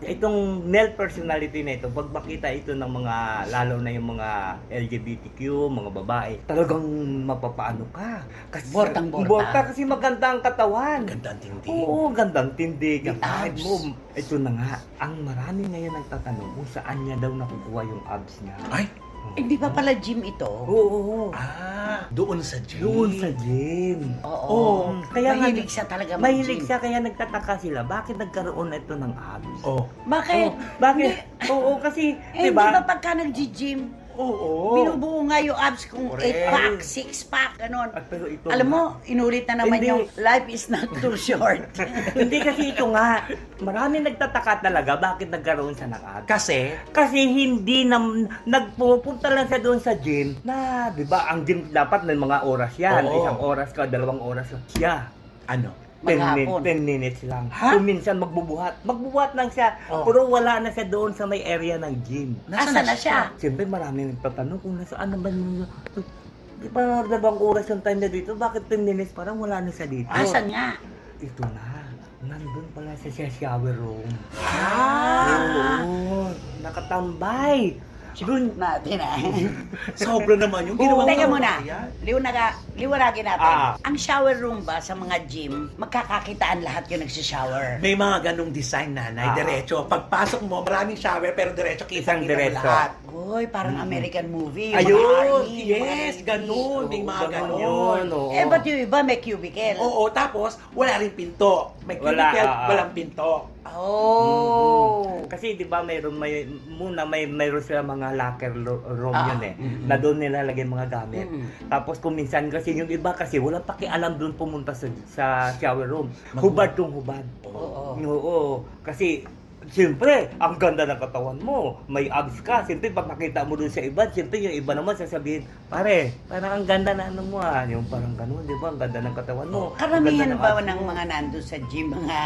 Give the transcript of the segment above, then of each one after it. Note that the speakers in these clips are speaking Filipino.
Itong male personality na ito, pag makita ito ng mga, lalo na yung mga LGBTQ, mga babae, talagang mapapaano ka. Kasi, Bortang-borta. kasi maganda ang katawan. Gandang tindig. Oo, gandang tindig. Yung abs. abs mo, ito na nga, ang marami ngayon nagtatanong kung saan niya daw nakukuha yung abs niya. Ay, Hindi pa pala gym ito. Oo, doon sa gym. doon sa gym. Oo. Kaya nga- Mahilig siya talaga Mahilig mag-gym. siya, kaya nagtataka sila, bakit nagkaroon na ito ng abs? Oh. Bakit? Bakit? Oo, kasi, Eh, diba? di ba pagka nag-gym, Oo. binubuo nga yung abs kung Correct. 8-pack, 6-pack, ganon. At pero ito Alam nga- mo, inulit na naman Hindi. yung life is not too short. Hindi kasi ito nga, marami nagtataka talaga bakit nagkaroon siya ng abs. Kasi, Kasi hindi na nagpupunta lang siya doon sa gym na, 'di ba, ang gym dapat ng mga oras 'yan, Oo. 1 oras ka, 2 oras lang siya. ano? 'Maghapon. 10 minutes lang. Ha? Kung minsan magbubuhat lang siya, Oo. pero wala na siya doon sa may area ng gym. Asa na siya? Siyempre marami nagtatanong kung nasaan naman yung di ba 2 oras yung time na dito, bakit 10 minutes parang wala na siya dito? Asan nga? Ito na, nandun pala siya sa shower room. Ah! Oo, nakatambay. Doon, Natin ah. Sobra naman yung ginawa Teka mo. muna, liwanagin natin. Ah. Ang shower room ba sa mga gym, magkakakitaan lahat yung nagsishower? May mga ganong design, nanay. Ah. Diretso. Pagpasok mo, maraming shower, pero diretso Isang kita diretso. lahat. Uy, parang American movie. Yung Ayun, mga army, yung mga Yes, navy. ganun. May mga ganun ganon. yun, oo. Eh, ba't yung iba may cubicle? Oo, tapos wala rin pinto. May Wala, cubicle, ah. walang pinto. Oh. kasi 'di ba mayroon sila mga locker room Ah, yun na doon nilalagay mga gamit. Mm. Tapos kung minsan kasi yung iba kasi walang pakialam doon pumunta sa shower room. Hubad tong hubad. Oo. Oo, kasi siyempre, ang ganda ng katawan mo, may abs ka. Siyempre, pag nakita mo doon sa iba, siyempre yung iba naman sasabihin, pare, parang ang ganda na ano mo yung parang ganun, di ba? Ang ganda ng katawan mo. Karamihan Ang ganda ba abs ng mo. mga nandun sa gym, mga,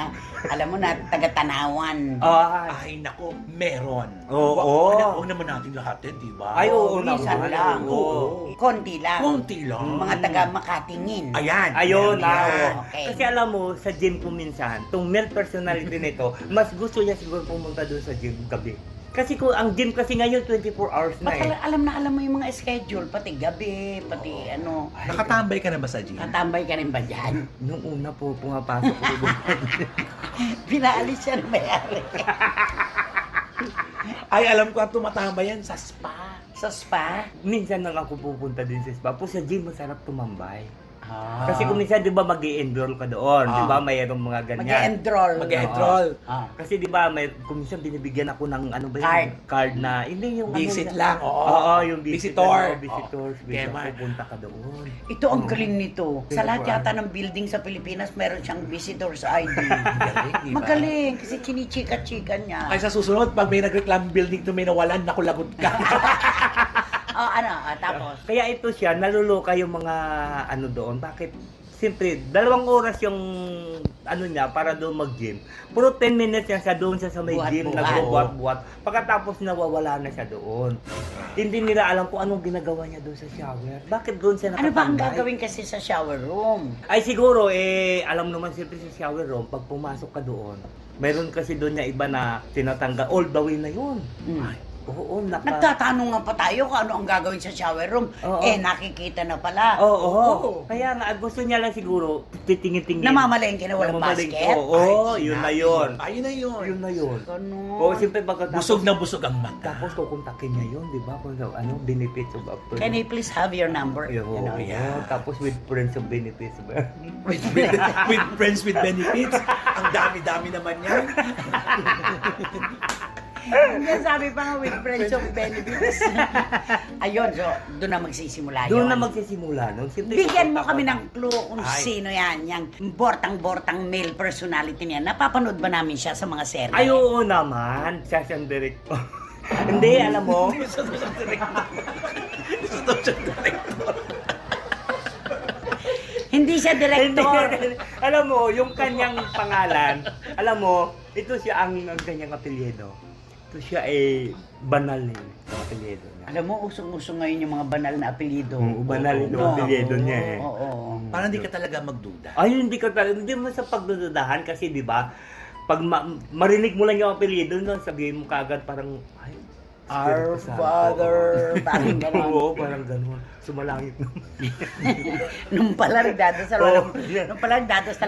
alam mo na, taga-tanawan? Ah, Ay, nako, meron. Oo. Huwag naman natin lahat di ba? Ay, oo minsan naman. lang. Oo. Konti lang. Konti lang. Mga taga-makatingin. Ayan. Ayun, yan. Okay. Kasi alam mo, sa gym ko minsan, itong male personality nito, mas gusto niya siguro pumunta doon sa gym gabi. Kasi kung ang gym kasi ngayon 24 hours na Ba't alam mo yung mga schedule, pati gabi, pati ano. Nakatambay ka na ba sa gym? Katambay ka rin ba dyan? Nung una po, pumapasok ko doon. Pinaalis siya ng may-ari. Ay, alam ko ang tumatambay yan sa spa. Sa spa? Minsan lang ako pupunta din sa spa. Po sa gym, masarap tumambay. Ah. Kasi kung minsan, di ba, mag-i-enroll ka doon. Di ba, mayroong mga ganyan. Mag-enroll. Mag-enroll. Ah. Kasi di ba, kung minsan binibigyan ako ng ano ba yun? Card. Card na, hindi yung Visit ano, lang, oo. Oo, yung Visitor. Visitors. Kaya Bigla man. pupunta ka doon. Ito ang galing nito. Sa lahat 24 yata ng building sa Pilipinas, meron siyang visitor's ID. Galing, di ba? Magaling, kasi chinichika-chika niya. Ay, sa susunod, pag may nagreklam building to may nawalan, naku, lagot ka. Tapos? Kaya ito siya, naluluka yung mga ano doon. Bakit? Siyempre, 2 oras yung ano niya para doon mag-gym. Puro 10 minutes yan siya doon sa may gym, Buhat-buhat. nagbubuhat-buhat. Pagkatapos nawawala na siya doon. Hindi nila alam kung anong ginagawa niya doon sa shower. Bakit doon siya Ano ba ang nakatambay? gagawin kasi sa shower room? Ay siguro, alam naman siyempre sa shower room, pag pumasok ka doon, mayroon kasi doon niya iba na tinatanggal, all the way na yun. Hmm. Oo, Nagtatanong nga pa tayo kung ano ang gagawin sa shower room. Oo. Nakikita na pala. Oo. Kaya nga, gusto niya lang siguro titingin-tingin. Namamalengke na walang Namamalengke. basket. Oo, Ay, yun na yun. Ayun na yun. Yun na yun. Ganun. Oo, siyempre pagkatapos. Busog na busog ang mata. Tapos kukontakin niya yun, di ba? Kung ano, benefits of after. Can I please have your number? Oo, You know? yeah. Tapos with friends of benefits. with friends with benefits. Ang dami-dami naman yan. Hindi, sabi pa nga with friends of benefits. Ayun, so doon na magsisimula Doon yun. na magsisimula. No? Siyempre, Bigyan mo kukontak kami ka. ng clue kung Ay. sino yan, yung bortang-bortang male personality niya. Napapanood ba namin siya sa mga serye? Ay, oo naman. Siya siyang director. Hindi, alam mo. Hindi siya director. Hindi. Alam mo, yung kanyang pangalan, alam mo, ito siya ang kanyang apelyido. Ito siya ay banal na yun, ang apelyido niya. Alam mo, usong-usong ngayon yung mga banal na apelyido. Banal ito, Oo. apelyido niya eh. Oo. Parang di ka talaga magduda. Ay, hindi ka talaga, hindi mo sa pagdududahan kasi di ba, pag marinig mo lang yung apelyido nun, sabihin mo kagad parang, ay, Our Espiritu Santo. Father, parang gano'n. Oo, parang ganun. Sumalangit naman. Nung pala nagdadasal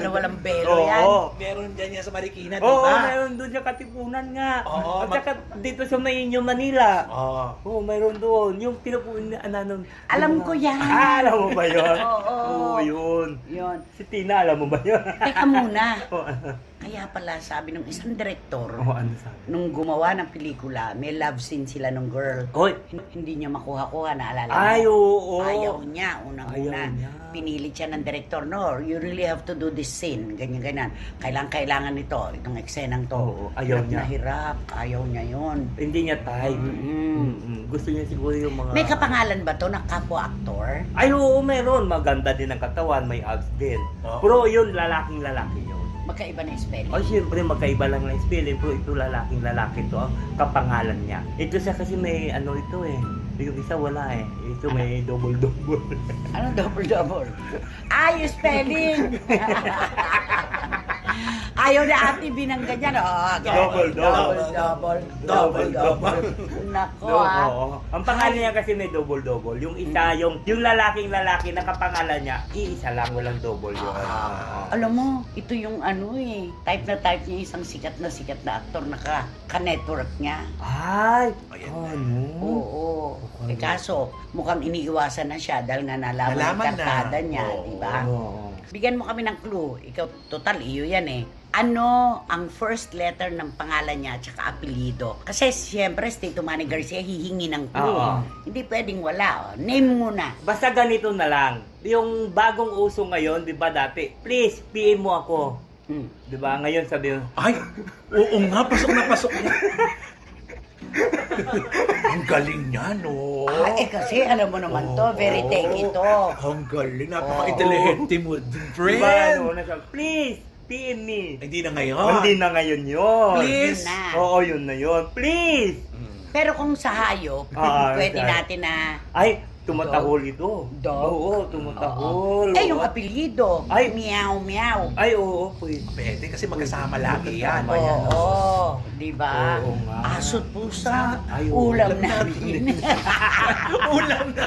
walang belo yan. Oo. Meron dyan yan sa Marikina, di Oo, ba? mayroon doon sa Katipunan nga. Oo, At saka dito sa Mainyo, Manila. Oo. Oo, mayroon doon. Yung pinupuin na ano. Alam ko yan. Alam mo ba yun? Oo. Oo, yun. Yun. Si Tina, alam mo ba yun? Teka muna. Oo, Kaya pala sabi ng isang direktor, ano sabi? nung gumawa ng pelikula, may love scene sila ng girl. Hoy! Hindi niya makuha-kuha, naalala mo? Ay, oo. Ayaw niya, unang-una. Ayaw niya. Pinilit siya ng direktor, no, you really have to do this scene, ganyan-ganyan. Kailangan ito, itong eksenang to. Oo, ayaw Hirap niya. na hirap, ayaw niya yun. Hindi niya type. Mm-mm. Gusto niya siguro yung mga... May kapangalan ba to na kapwa-aktor? Ay, oo, meron. Maganda din ang katawan, may abs din. Oo. Pero yun, lalaking-lalaki yun. Magkaiba na spelling. O siyempre, magkaiba lang ng spelling, pero ito lalaking-lalaki to, ang kapangalan niya. Ito siya kasi may ano ito eh. Yung isa wala eh. Ito may double-double. Ano double-double? Yung spelling! Ayaw na ate binang ganyan. Oh, double-double. Nako Oo. Ang pangalan niya kasi may double-double. Yung isa, yung lalaking-lalaki na kapangalan niya, iisa lang, walang double yun. Oo. Alam mo, ito yung ano eh. Type niya isang sikat na aktor na ka-network niya. Ay! Ayan. Ano? Oo. Eh kaso, mukhang iniiwasan na siya dahil nga nalaman Nalaman ang kartada na. niya, Oo. di ba? Oo. Bigyan mo kami ng clue. Ikaw, total, iyo yan eh. Ano ang first letter ng pangalan niya at saka apelido? Kasi siyempre, Tito Manny Garcia hihingi ng clue. Oo. Hindi pwedeng wala. Oh. Name muna. Basta ganito na lang. Yung bagong uso ngayon, di ba dati, please, PM mo ako. Hmm. Di ba? Ngayon sabi mo, Ay, oo nga, pasok na pasok na. Ang galing niya, no? Kasi alam mo naman to, very techy to. Ang galing, napaka-intelligente mo, di ba, friend. ano, nasa, please, PM me. Hindi na ngayon. Hindi na ngayon yun. Please. Yun na. Oo, yun na yun. Please. Pero kung sa hayop, pwede sa- natin na... Ay, tumatahol ito. Dog? Oo, tumatahol. Yung apelido. Ay. Meow, meow. Ay, oo, pwede. Pwede kasi magkasama lagi yan. Oo, di ba? Oo nga. Aso't pusa, Ay, oo. ulam namin. Ulam na.